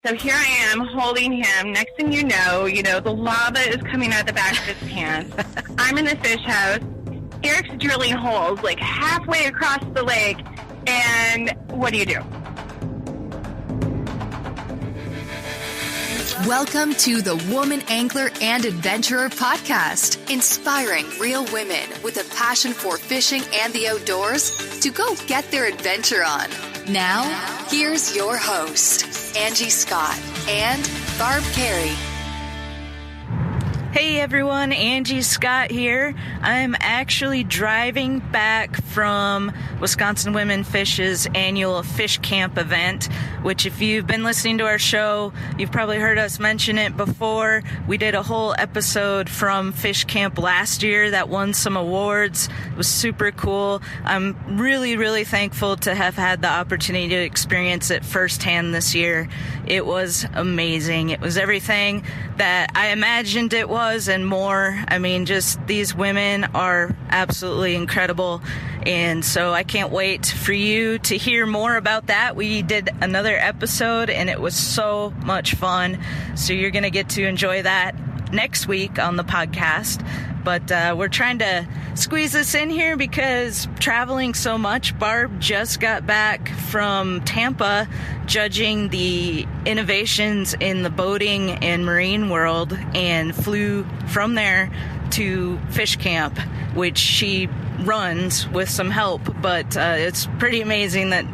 So here I am holding him. Next thing you know, the lava is coming out the back of his pants. I'm in the fish house. Eric's drilling holes like halfway across the lake. And what do? Welcome to the Woman Angler and Adventurer podcast, inspiring real women with a passion for fishing and the outdoors to go get their adventure on. Now, here's your host, Angie Scott and Barb Carey. Hey everyone, Angie Scott here. I'm actually driving back from Wisconsin Women Fish's annual fish camp event, which if you've been listening to our show, you've probably heard us mention it before. We did a whole episode from fish camp last year that won some awards. It was super cool. I'm really, really thankful to have had the opportunity to experience it firsthand this year. It was amazing. It was everything that I imagined it was and more. I mean, just these women are absolutely incredible. And so I can't wait for you to hear more about that. We did another episode and it was so much fun. So you're going to get to enjoy that next week on the podcast. But we're trying to squeeze this in here because traveling so much. Barb just got back from Tampa judging the innovations in the boating and marine world and flew from there to fish camp, which she runs with some help. But it's pretty amazing that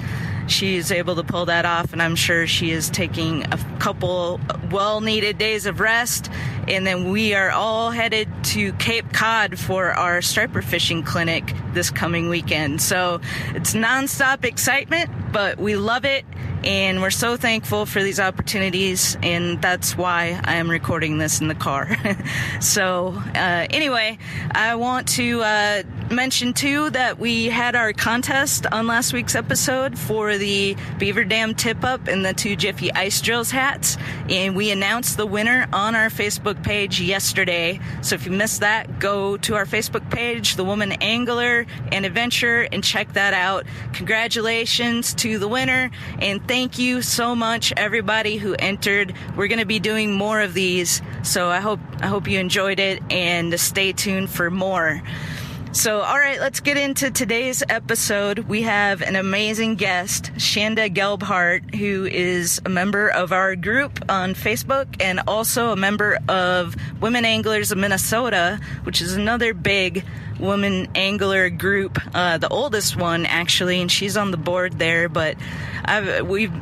she's able to pull that off, and I'm sure she is taking a couple well-needed days of rest. And then we are all headed to Cape Cod for our striper fishing clinic this coming weekend. So it's nonstop excitement, but we love it, and we're so thankful for these opportunities, and that's why I am recording this in the car. So anyway, I want to mention too that we had our contest on last week's episode for the Beaver Dam tip-up and the 2 Jiffy Ice Drills hats, and we announced the winner on our Facebook page yesterday. So if you missed that, go to our Facebook page, The Woman Angler and Adventure, and check that out. Congratulations to the winner, and thank you so much everybody who entered. We're going to be doing more of these, so I hope you enjoyed it, and stay tuned for more. So, all right, let's get into today's episode. We have an amazing guest, Shanda Gelbhart, who is a member of our group on Facebook and also a member of Women Anglers of Minnesota, which is another big women angler group, the oldest one, actually, and she's on the board there. But we've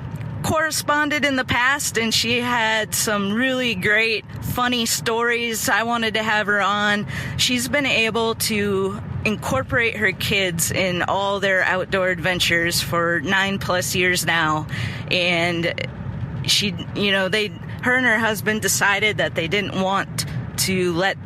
corresponded in the past, and she had some really great funny stories. I wanted to have her on. She's been able to incorporate her kids in all their outdoor adventures for 9+ years now, and she, her and her husband decided that they didn't want to let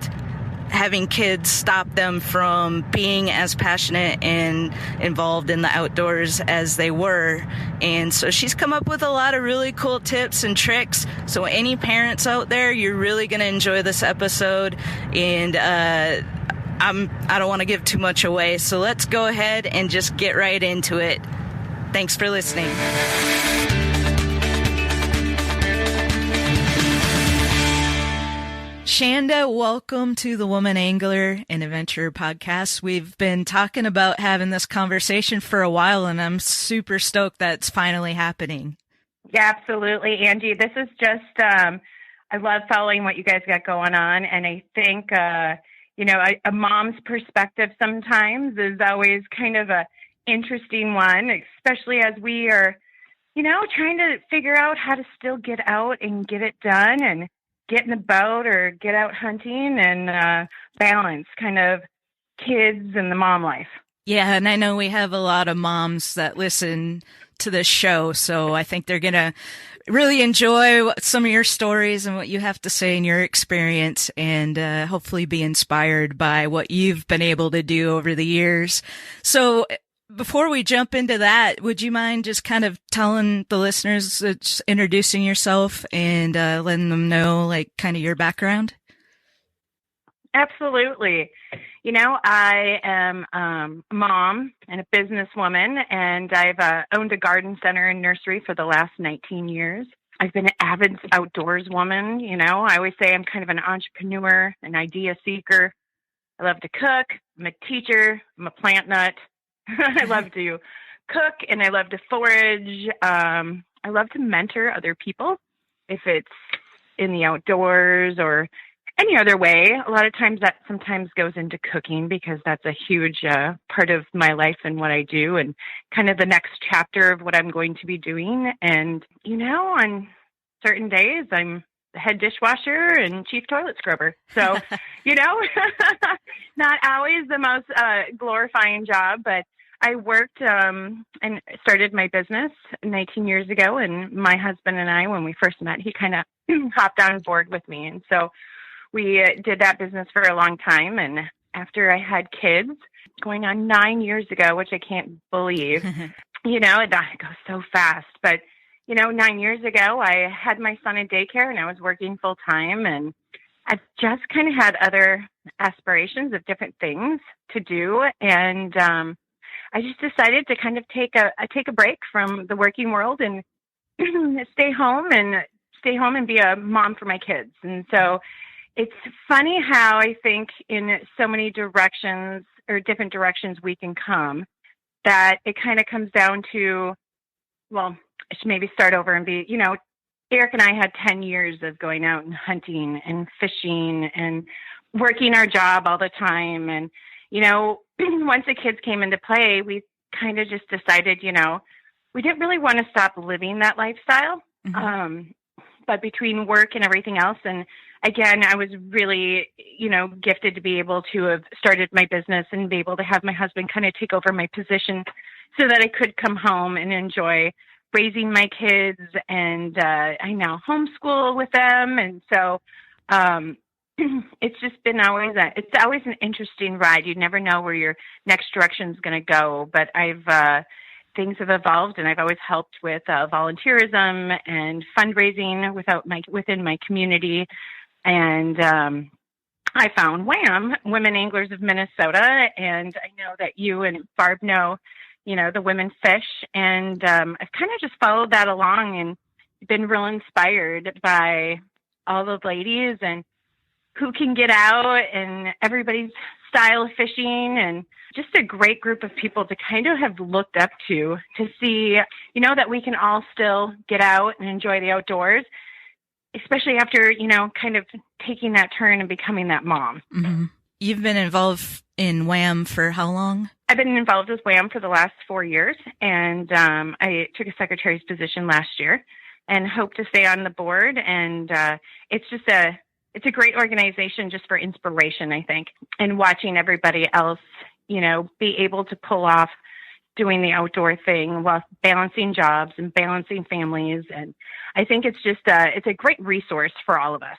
having kids stop them from being as passionate and involved in the outdoors as they were. And so she's come up with a lot of really cool tips and tricks. So any parents out there, you're really going to enjoy this episode. And I don't want to give too much away. So let's go ahead and just get right into it. Thanks for listening. Shanda, welcome to the Woman Angler and Adventurer podcast. We've been talking about having this conversation for a while, and I'm super stoked that it's finally happening. Yeah, absolutely, Angie. This is just, I love following what you guys got going on, and I think, a mom's perspective sometimes is always kind of a interesting one, especially as we are, trying to figure out how to still get out and get it done and get in the boat or get out hunting and balance kind of kids and the mom life. Yeah, and I know we have a lot of moms that listen to this show, so I think they're going to really enjoy some of your stories and what you have to say in your experience, and hopefully be inspired by what you've been able to do over the years. So before we jump into that, would you mind just kind of telling the listeners, introducing yourself and letting them know, like, kind of your background? Absolutely. I am a mom and a businesswoman, and I've owned a garden center and nursery for the last 19 years. I've been an avid outdoors woman. I always say I'm kind of an entrepreneur, an idea seeker. I love to cook. I'm a teacher. I'm a plant nut. I love to cook and I love to forage. I love to mentor other people, if it's in the outdoors or any other way. A lot of times that sometimes goes into cooking because that's a huge part of my life and what I do and kind of the next chapter of what I'm going to be doing. And, on certain days, I'm the head dishwasher and chief toilet scrubber. So, not always the most glorifying job, but I worked and started my business 19 years ago. And my husband and I, when we first met, he kind of hopped on board with me. And so we did that business for a long time. And after I had kids, going on 9 years ago, which I can't believe, it goes so fast. But, 9 years ago, I had my son in daycare and I was working full time. And I've just kind of had other aspirations of different things to do. And I just decided to kind of take a break from the working world and stay home and be a mom for my kids. And so it's funny how I think in so many directions or different directions we can come, that it kind of comes down to, well, I should maybe start over and be, Eric and I had 10 years of going out and hunting and fishing and working our job all the time. And, once the kids came into play, we kind of just decided, we didn't really want to stop living that lifestyle. Mm-hmm. But between work and everything else, and again, I was really, gifted to be able to have started my business and be able to have my husband kind of take over my position so that I could come home and enjoy raising my kids. And I now homeschool with them. And so it's just been it's always an interesting ride. You never know where your next direction is going to go. But things have evolved, and I've always helped with volunteerism and fundraising within my community. And I found WAM, Women Anglers of Minnesota, and I know that you and Barb know, the women fish, and I've kind of just followed that along and been real inspired by all the ladies and who can get out and everybody's style of fishing, and just a great group of people to kind of have looked up to see, that we can all still get out and enjoy the outdoors, especially after, kind of taking that turn and becoming that mom. Mm-hmm. You've been involved in WAM for how long? I've been involved with WAM for the last 4 years, and I took a secretary's position last year and hope to stay on the board. And it's a great organization just for inspiration, I think, and watching everybody else, be able to pull off doing the outdoor thing while balancing jobs and balancing families. And I think it's just it's a great resource for all of us.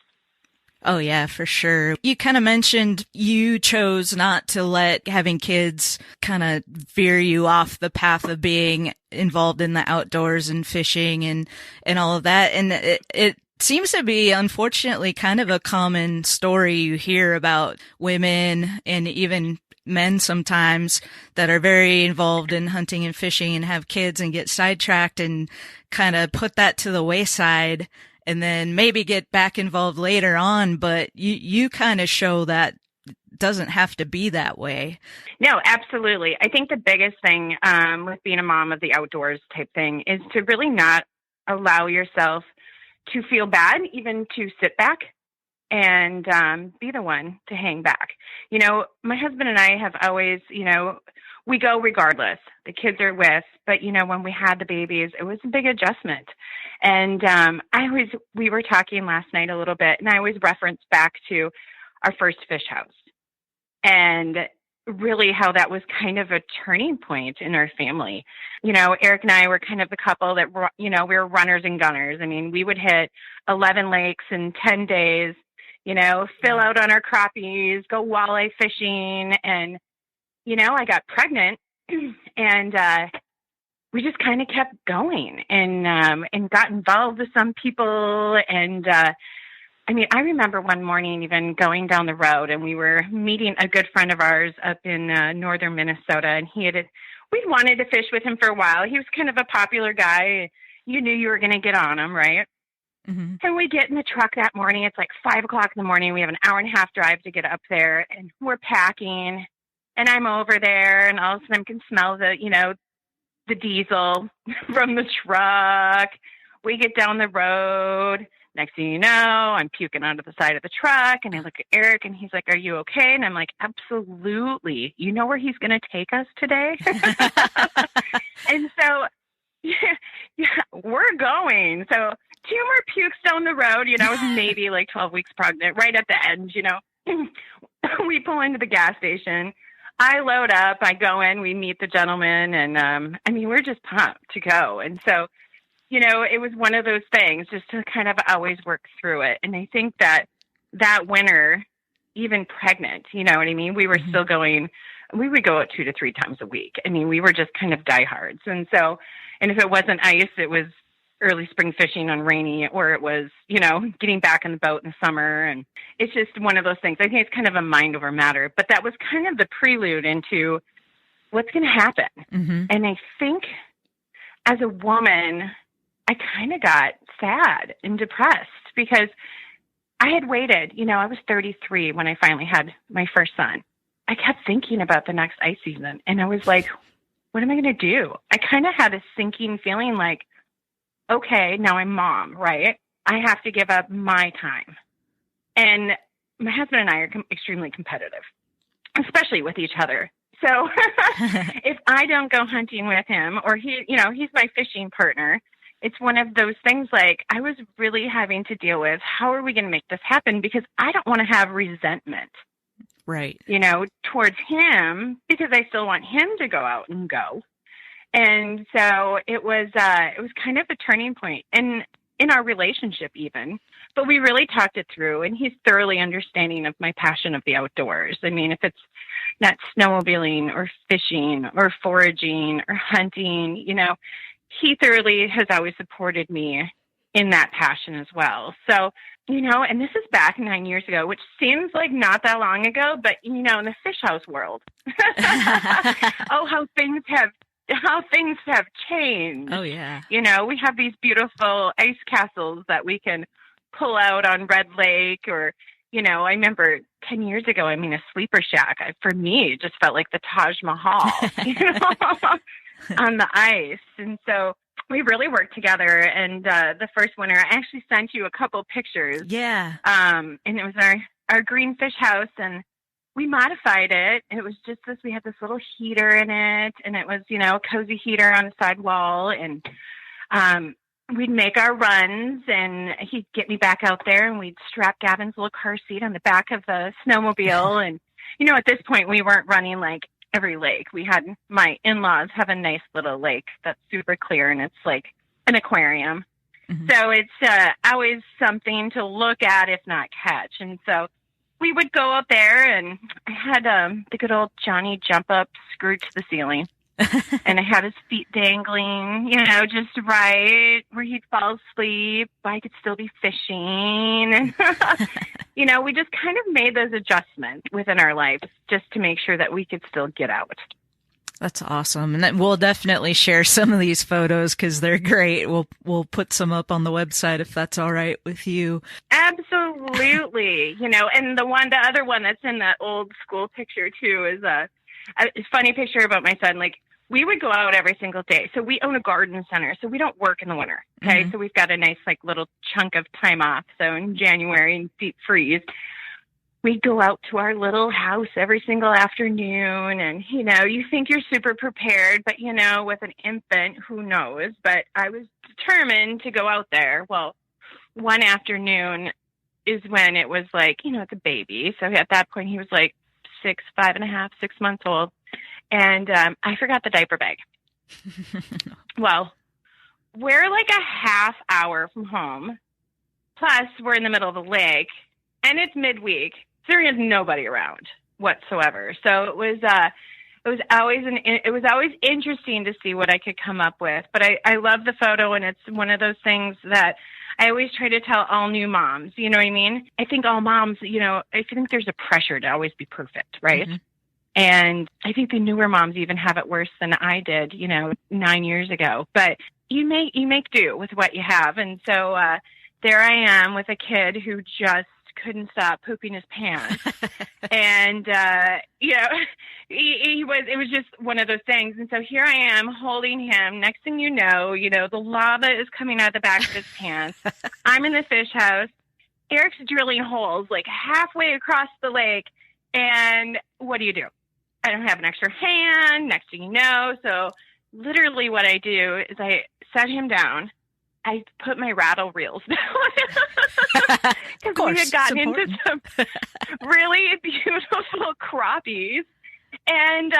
Oh, yeah, for sure. You kind of mentioned you chose not to let having kids kind of veer you off the path of being involved in the outdoors and fishing and all of that. And it seems to be, unfortunately, kind of a common story you hear about women and even men sometimes that are very involved in hunting and fishing and have kids and get sidetracked and kind of put that to the wayside and then maybe get back involved later on. But you kind of show that doesn't have to be that way. No, absolutely. I think the biggest thing with being a mom of the outdoors type thing is to really not allow yourself to feel bad, even to sit back and be the one to hang back. My husband and I have always, we go regardless. The kids are with, but when we had the babies, it was a big adjustment. And we were talking last night a little bit, and I always reference back to our first fish house and really how that was kind of a turning point in our family. Eric and I were kind of the couple that, we were runners and gunners. I mean, we would hit 11 lakes in 10 days, fill out on our crappies, go walleye fishing. And, I got pregnant and we just kind of kept going and got involved with some people. And I remember one morning even going down the road and we were meeting a good friend of ours up in northern Minnesota, and we'd wanted to fish with him for a while. He was kind of a popular guy. You knew you were going to get on him, right? Mm-hmm. And we get in the truck that morning. It's like 5 o'clock in the morning. We have an hour and a half drive to get up there, and we're packing. And I'm over there, and all of a sudden I can smell the diesel from the truck. We get down the road. Next thing you know, I'm puking onto the side of the truck, and I look at Eric, and he's like, "Are you okay?" And I'm like, "Absolutely. You know where he's going to take us today?" And so, yeah, we're going. So 2 more pukes down the road. I was maybe like 12 weeks pregnant, right at the end. We pull into the gas station. I load up. I go in. We meet the gentleman, and we're just pumped to go. And so, it was one of those things just to kind of always work through it. And I think that winter, even pregnant, you know what I mean? We were still going, we would go out 2 to 3 times a week. We were just kind of diehards. And so, and if it wasn't ice, it was early spring fishing on rainy, or it was, getting back in the boat in the summer. And it's just one of those things. I think it's kind of a mind over matter, but that was kind of the prelude into what's going to happen. Mm-hmm. And I think as a woman, I kind of got sad and depressed because I had waited, I was 33 when I finally had my first son. I kept thinking about the next ice season, and I was like, what am I going to do? I kind of had a sinking feeling like, okay, now I'm mom, right? I have to give up my time. And my husband and I are extremely competitive, especially with each other. So if I don't go hunting with him, or he's my fishing partner, it's one of those things like I was really having to deal with, how are we going to make this happen? Because I don't want to have resentment, right? Towards him, because I still want him to go out and go. And so it was kind of a turning point in our relationship even, but we really talked it through, and he's thoroughly understanding of my passion of the outdoors. If it's not snowmobiling or fishing or foraging or hunting, he thoroughly has always supported me in that passion as well. So, and this is back 9 years ago, which seems like not that long ago, but, in the fish house world, how things have changed. Oh, yeah. We have these beautiful ice castles that we can pull out on Red Lake, or, I remember 10 years ago, a sleeper shack, for me, it just felt like the Taj Mahal, on the ice. And so we really worked together. And the first winter, I actually sent you a couple pictures. Yeah. And it was our green fish house, and we modified it. It was just this, we had this little heater in it, and it was, a cozy heater on the side wall. And we'd make our runs, and he'd get me back out there, and we'd strap Gavin's little car seat on the back of the snowmobile. And, at this point, we weren't running like every lake. We had, my in-laws have a nice little lake that's super clear, and it's like an aquarium. Mm-hmm. So it's always something to look at, if not catch. And so we would go up there, and I had the good old Johnny jump up screwed to the ceiling. And I had his feet dangling, just right where he'd fall asleep, but I could still be fishing. We just kind of made those adjustments within our lives just to make sure that we could still get out. That's awesome. And we'll definitely share some of these photos because they're great. We'll put some up on the website if that's all right with you. Absolutely. And the other one that's in that old school picture too is a funny picture about my son. Like, we would go out every single day. So we own a garden center, so we don't work in the winter. Okay. Mm-hmm. So we've got a nice little chunk of time off. So in January, in deep freeze, we go out to our little house every single afternoon, and, you think you're super prepared, but, with an infant, who knows? But I was determined to go out there. Well, one afternoon is when it was like, it's a baby. So at that point, he was like 5.5, 6 months old. And I forgot the diaper bag. Well, we're like a half hour from home. Plus, we're in the middle of the lake, and it's midweek. So there is nobody around whatsoever. So it was always interesting to see what I could come up with. But I love the photo, and it's one of those things that I always try to tell all new moms. You know what I mean? I think all moms, I think there's a pressure to always be perfect, right? Mm-hmm. And I think the newer moms even have it worse than I did, 9 years ago. But you make do with what you have. And so there I am with a kid who just couldn't stop pooping his pants. And, it was just one of those things. And so here I am holding him. Next thing you know, the lava is coming out the back of his pants. I'm in the fish house. Eric's drilling holes like halfway across the lake. And what do? I don't have an extra hand. Next thing you know. So literally what I do is I set him down. I put my rattle reels down because we had gotten into some really beautiful crappies. And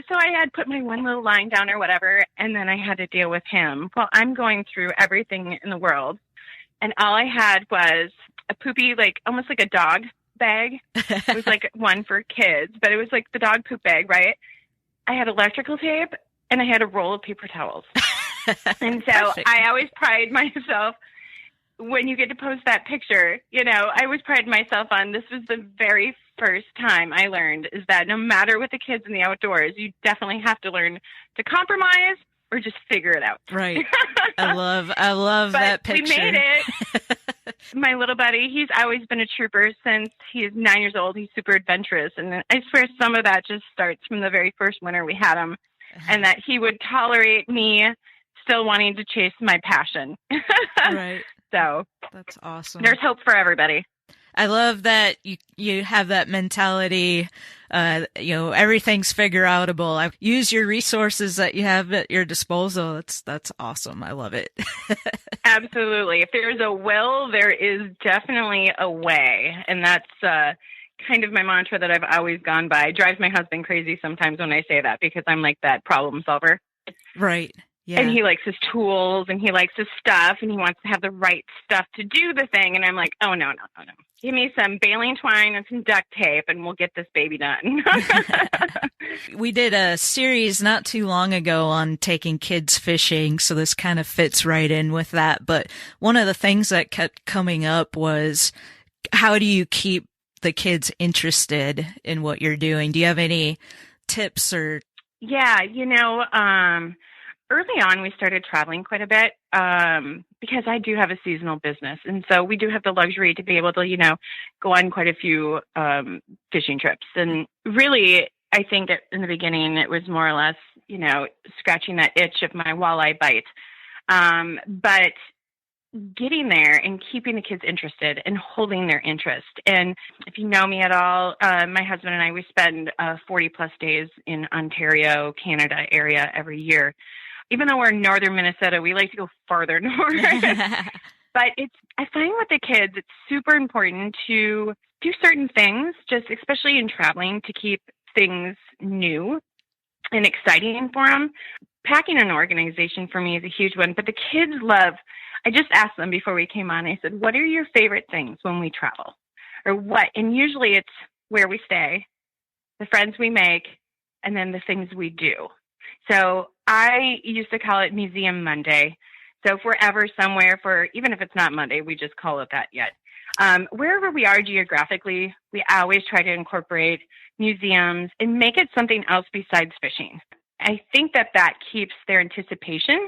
so I had put my one little line down or whatever, and then I had to deal with him. Well, I'm going through everything in the world, and all I had was a poopy, like almost like a dog bag. It was like one for kids, but it was like the dog poop bag, right? I had electrical tape, and I had a roll of paper towels. And so Perfect. I always pride myself when you get to post that picture, I always pride myself on this was the very first time I learned is that no matter what the kids in the outdoors, you definitely have to learn to compromise or just figure it out. Right. I love that picture. We made it. My little buddy, he's always been a trooper since he is 9 years old. He's super adventurous. And I swear some of that just starts from the very first winter we had him and that he would tolerate me still wanting to chase my passion. Right. So that's awesome. There's hope for everybody. I love that you have that mentality. Everything's figure outable. Use your resources that you have at your disposal. That's awesome. I love it. Absolutely. If there's a will, there is definitely a way. And that's kind of my mantra that I've always gone by. It drives my husband crazy sometimes when I say that because I'm like that problem solver. Right. Yeah. And he likes his tools and he likes his stuff and he wants to have the right stuff to do the thing. And I'm like, oh, no. Give me some baling twine and some duct tape and we'll get this baby done. We did a series not too long ago on taking kids fishing, so this kind of fits right in with that. But one of the things that kept coming up was how do you keep the kids interested in what you're doing? Do you have any tips or? Yeah, early on, we started traveling quite a bit because I do have a seasonal business. And so we do have the luxury to be able to, go on quite a few fishing trips. And really, I think in the beginning, it was more or less, scratching that itch of my walleye bite. But getting there and keeping the kids interested and holding their interest. And if you know me at all, my husband and I, we spend 40 plus days in Ontario, Canada area every year. Even though we're in northern Minnesota, we like to go farther north. But I find with the kids, it's super important to do certain things, just especially in traveling, to keep things new and exciting for them. Packing an organization for me is a huge one, but the kids love, I just asked them before we came on, I said, what are your favorite things when we travel? Or what? And usually it's where we stay, the friends we make, and then the things we do. So I used to call it Museum Monday. So if we're ever somewhere even if it's not Monday, we just call it that yet. Wherever we are geographically, we always try to incorporate museums and make it something else besides fishing. I think that keeps their anticipation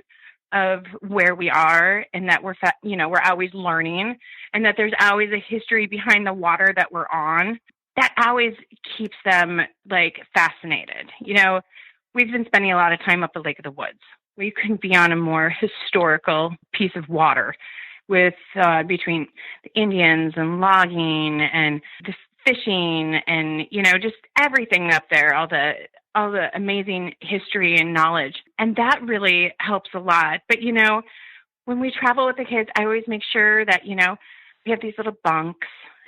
of where we are and that we're always learning and that there's always a history behind the water that we're on. That always keeps them fascinated. We've been spending a lot of time up the Lake of the Woods. We couldn't be on a more historical piece of water with between the Indians and logging and the fishing and, just everything up there, all the amazing history and knowledge. And that really helps a lot. But, when we travel with the kids, I always make sure that, we have these little bunks.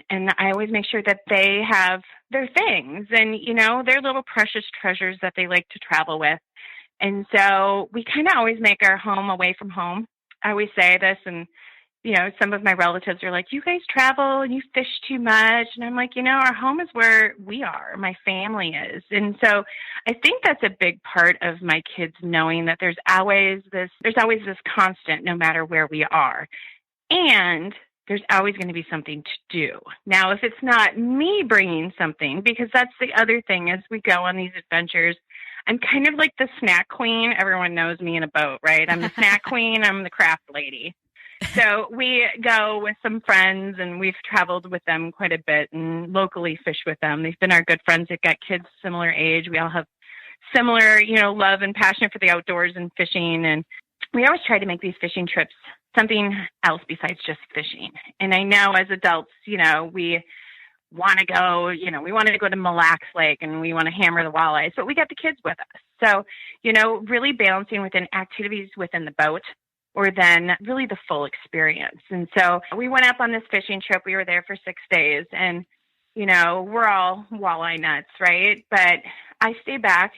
And I always make sure that they have their things and, their little precious treasures that they like to travel with. And so we kind of always make our home away from home. I always say this, and, some of my relatives are like, you guys travel and you fish too much. And I'm like, our home is where we are, my family is. And so I think that's a big part of my kids knowing that there's always this constant no matter where we are. And there's always going to be something to do. Now, if it's not me bringing something, because that's the other thing as we go on these adventures, I'm kind of like the snack queen. Everyone knows me in a boat, right? I'm the snack queen. I'm the craft lady. So we go with some friends, and we've traveled with them quite a bit and locally fish with them. They've been our good friends. They've got kids similar age. We all have similar, love and passion for the outdoors and fishing. And we always try to make these fishing trips something else besides just fishing. And I know as adults, we want to go, we want to go to Mille Lacs Lake and we want to hammer the walleyes, but we got the kids with us. So, really balancing within activities within the boat, or then really the full experience. And so we went up on this fishing trip. We were there for 6 days, and, we're all walleye nuts, right? But I stay back,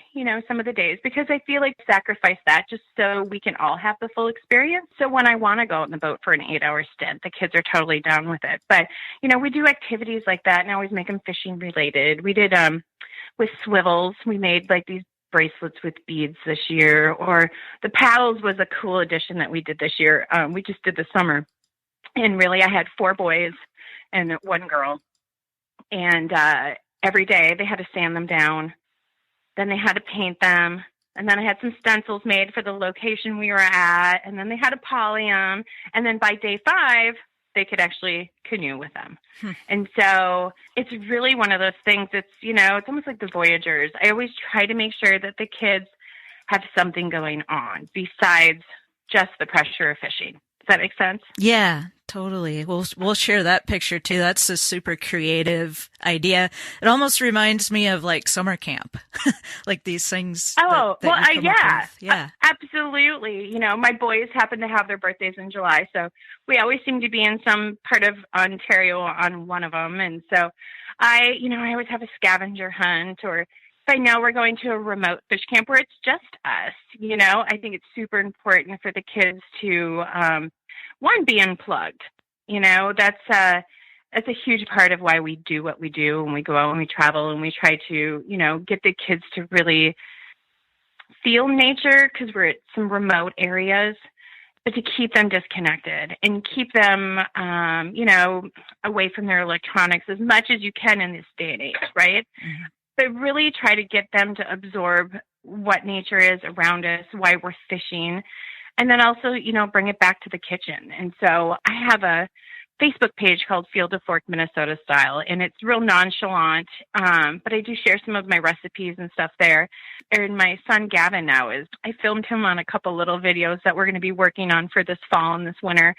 some of the days because I feel like sacrifice that just so we can all have the full experience. So when I want to go on the boat for an 8-hour stint, the kids are totally down with it. But, we do activities like that and always make them fishing related. We did, with swivels, we made like these bracelets with beads this year, or the paddles was a cool addition that we did this year. We just did this summer, and really I had 4 boys and 1 girl, and every day they had to sand them down, then they had to paint them, and then I had some stencils made for the location we were at, and then they had to poly them, and then by day 5 they could actually canoe with them. And so it's really one of those things. It's, it's almost like the Voyagers. I always try to make sure that the kids have something going on besides just the pressure of fishing. Does that make sense? Yeah, totally. We'll share that picture too. That's a super creative idea. It almost reminds me of like summer camp, like these things. Oh, that you come up with. Yeah, absolutely. My boys happen to have their birthdays in July, so we always seem to be in some part of Ontario on one of them. And so I always have a scavenger hunt, or if I know we're going to a remote fish camp where it's just us, I think it's super important for the kids to, one, be unplugged. That's a huge part of why we do what we do when we go out and we travel, and we try to, get the kids to really feel nature because we're at some remote areas, but to keep them disconnected and keep them, away from their electronics as much as you can in this day and age, right? Mm-hmm. But really try to get them to absorb what nature is around us, why we're fishing, and then also, bring it back to the kitchen. And so I have a Facebook page called Field to Fork Minnesota Style, and it's real nonchalant, but I do share some of my recipes and stuff there. And my son Gavin I filmed him on a couple little videos that we're going to be working on for this fall and this winter.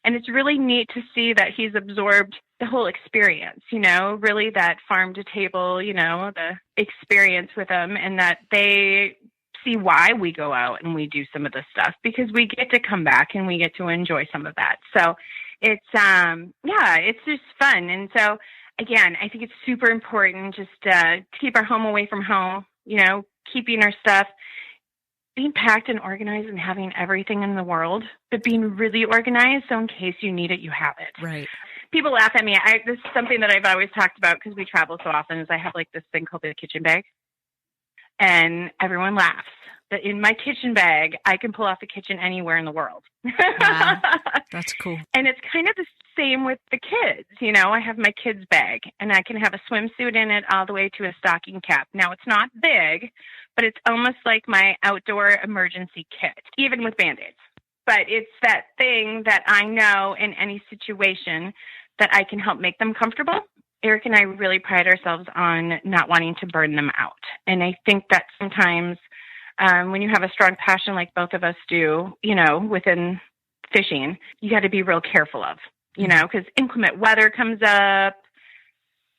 And it's really neat to see that he's absorbed the whole experience, really that farm to table, the experience with them, and that they see why we go out and we do some of this stuff, because we get to come back and we get to enjoy some of that. So it's, it's just fun. And so again, I think it's super important just to keep our home away from home, keeping our stuff, being packed and organized and having everything in the world, but being really organized. So in case you need it, you have it. Right. People laugh at me. This is something that I've always talked about because we travel so often, is I have like this thing called the kitchen bag, and everyone laughs. But in my kitchen bag, I can pull off a kitchen anywhere in the world. Wow. That's cool. And it's kind of the same with the kids. I have my kids bag, and I can have a swimsuit in it all the way to a stocking cap. Now, it's not big, but it's almost like my outdoor emergency kit, even with Band-Aids. But it's that thing that I know in any situation that I can help make them comfortable. Eric and I really pride ourselves on not wanting to burn them out. And I think that sometimes when you have a strong passion like both of us do, within fishing, you got to be real careful of, because inclement weather comes up,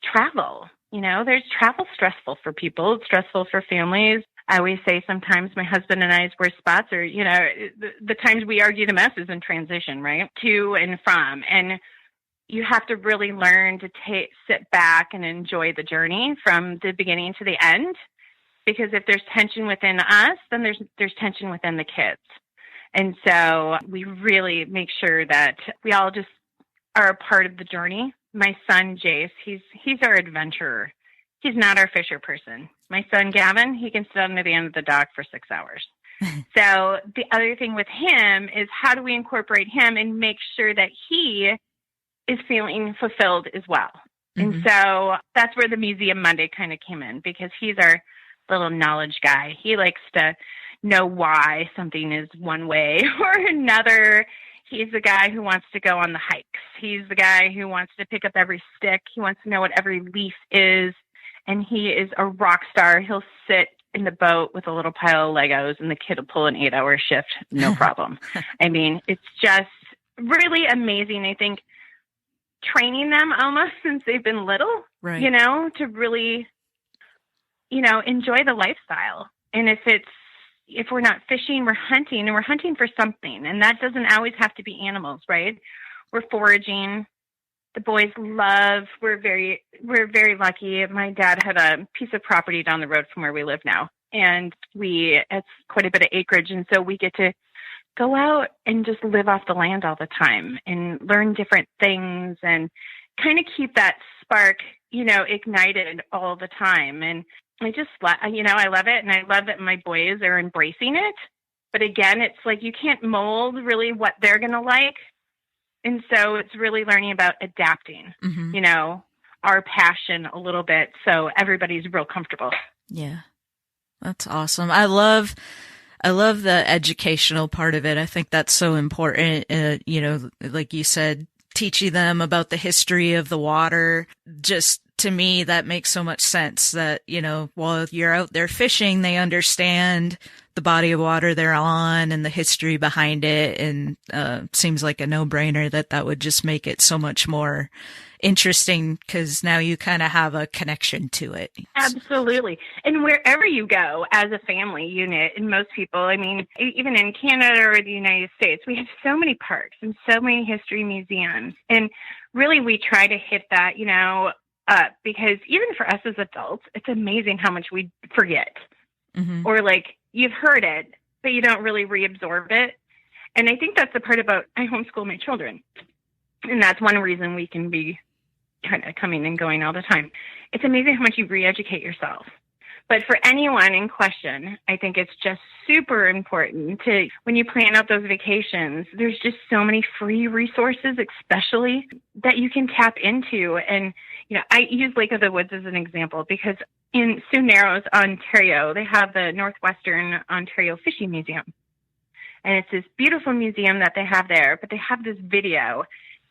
travel, there's travel stressful for people. It's stressful for families. I always say sometimes my husband and I's worst spots are, the times we argue the most is in transition, right? To and from. And you have to really learn to sit back and enjoy the journey from the beginning to the end. Because if there's tension within us, then there's tension within the kids. And so we really make sure that we all just are a part of the journey. My son, Jace, he's our adventurer. He's not our fisher person. My son, Gavin, he can sit under the end of the dock for 6 hours. So the other thing with him is how do we incorporate him and make sure that he is feeling fulfilled as well. Mm-hmm. And so that's where the Museum Monday kind of came in, because he's our little knowledge guy. He likes to know why something is one way or another. He's the guy who wants to go on the hikes. He's the guy who wants to pick up every stick. He wants to know what every leaf is. And he is a rock star. He'll sit in the boat with a little pile of Legos and the kid will pull an 8-hour shift. No problem. I mean, it's just really amazing. I think training them almost since they've been little, right, you know, to really, you know, enjoy the lifestyle. And if we're not fishing, we're hunting, and we're hunting for something. And that doesn't always have to be animals, right? We're foraging. The boys we're very lucky. My dad had a piece of property down the road from where we live now. And it's quite a bit of acreage. And so we get to go out and just live off the land all the time and learn different things and kind of keep that spark, you know, ignited all the time. And I just, you know, I love it. And I love that my boys are embracing it. But again, it's like you can't mold really what they're going to like. And so it's really learning about adapting, you know, our passion a little bit. So everybody's real comfortable. Yeah. That's awesome. I love the educational part of it. I think that's so important. You know, like you said, teaching them about the history of the water. Just to me, that makes so much sense that, you know, while you're out there fishing, they understand the body of water they're on and the history behind it. And seems like a no-brainer that would just make it so much more interesting because now you kind of have a connection to it. Absolutely. And wherever you go as a family unit, and most people, I mean, even in Canada or the United States, we have so many parks and so many history museums. And really we try to hit that, you know, because even for us as adults, it's amazing how much we forget. Or like you've heard it, but you don't really reabsorb it. And I think that's the part about I homeschool my children. And that's one reason we can be kind of coming and going all the time. It's amazing how much you re-educate yourself. But for anyone in question, I think it's just super important to, when you plan out those vacations, there's just so many free resources, especially that you can tap into. And, you know, I use Lake of the Woods as an example because in Sioux Narrows, Ontario, they have the Northwestern Ontario Fishing Museum. And it's this beautiful museum that they have there, but they have this video.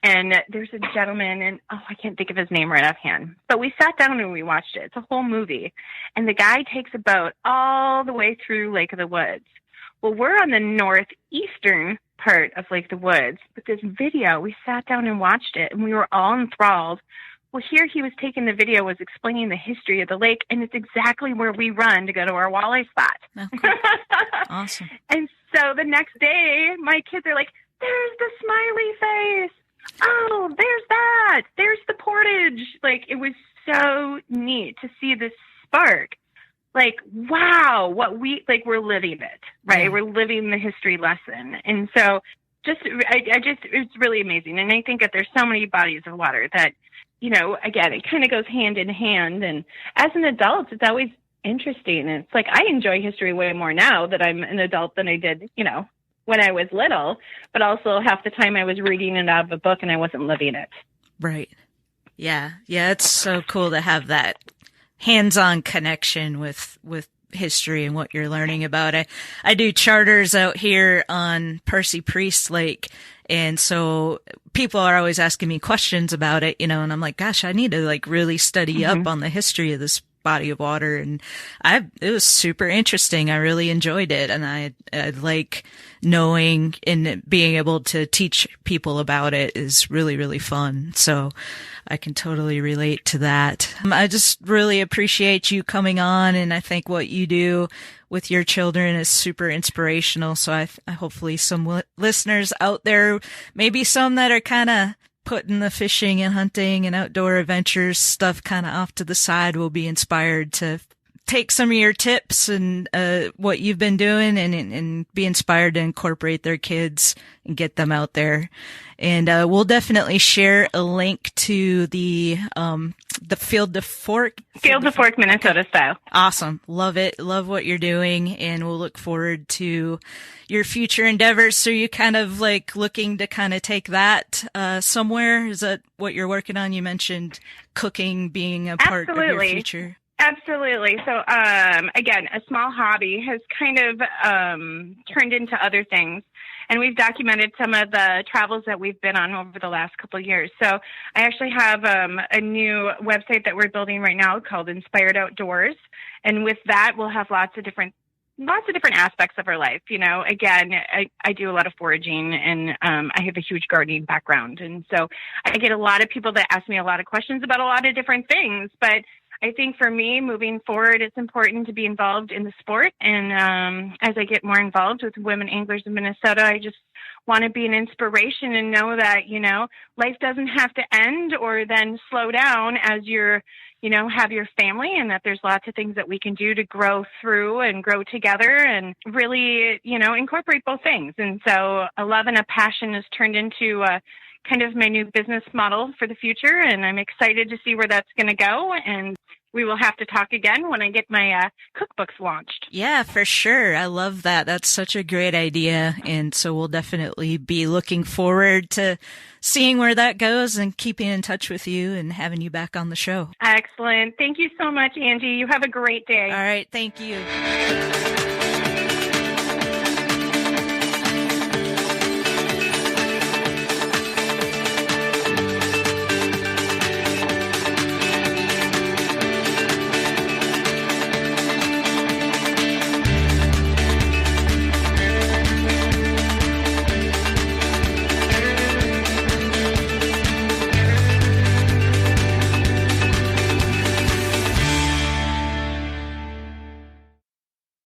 And there's a gentleman, and I can't think of his name right offhand. But we sat down and we watched it. It's a whole movie. And the guy takes a boat all the way through Lake of the Woods. Well, we're on the northeastern part of Lake of the Woods. But this video, we sat down and watched it, and we were all enthralled. Well, here he was taking the video, was explaining the history of the lake, and it's exactly where we run to go to our walleye spot. Oh, cool. Awesome. And so the next day, my kids are like, there's the smiley face. Oh, there's that. There's the portage. Like, it was so neat to see this spark. Like, wow, we're living it, right? Yeah. We're living the history lesson. And so it's really amazing. And I think that there's so many bodies of water that, you know, again, it kind of goes hand in hand. And as an adult, it's always interesting. And it's like, I enjoy history way more now that I'm an adult than I did, you know, when I was little, but also half the time I was reading it out of a book and I wasn't living it. Right. Yeah. Yeah. It's so cool to have that hands-on connection with history and what you're learning about it. I do charters out here on Percy Priest Lake. And so people are always asking me questions about it, you know, and I'm like, gosh, I need to like really study up on the history of this body of water. And it was super interesting. I really enjoyed it. And I like knowing and being able to teach people about it is really, really fun. So I can totally relate to that. I just really appreciate you coming on. And I think what you do with your children is super inspirational. So I hopefully some listeners out there, maybe some that are kind of putting the fishing and hunting and outdoor adventures stuff kind of off to the side will be inspired to take some of your tips and what you've been doing and be inspired to incorporate their kids and get them out there. And we'll definitely share a link to the Field to Fork, Minnesota style. Awesome. Love it. Love what you're doing. And we'll look forward to your future endeavors. So you kind of like looking to kind of take that somewhere? Is that what you're working on? You mentioned cooking being a part of your future. Absolutely. So, again, a small hobby has kind of turned into other things. And we've documented some of the travels that we've been on over the last couple of years. So I actually have a new website that we're building right now called Inspired Outdoors. And with that, we'll have lots of different aspects of our life. You know, again, I do a lot of foraging, and I have a huge gardening background. And so I get a lot of people that ask me a lot of questions about a lot of different things. But I think for me, moving forward, it's important to be involved in the sport. And as I get more involved with women anglers in Minnesota, I just want to be an inspiration and know that, you know, life doesn't have to end or then slow down as you're, you know, have your family, and that there's lots of things that we can do to grow through and grow together and really, you know, incorporate both things. And so a love and a passion has turned into kind of my new business model for the future. And I'm excited to see where that's going to go. And we will have to talk again when I get my cookbooks launched. Yeah, for sure. I love that. That's such a great idea. And so we'll definitely be looking forward to seeing where that goes and keeping in touch with you and having you back on the show. Excellent. Thank you so much, Angie. You have a great day. All right. Thank you.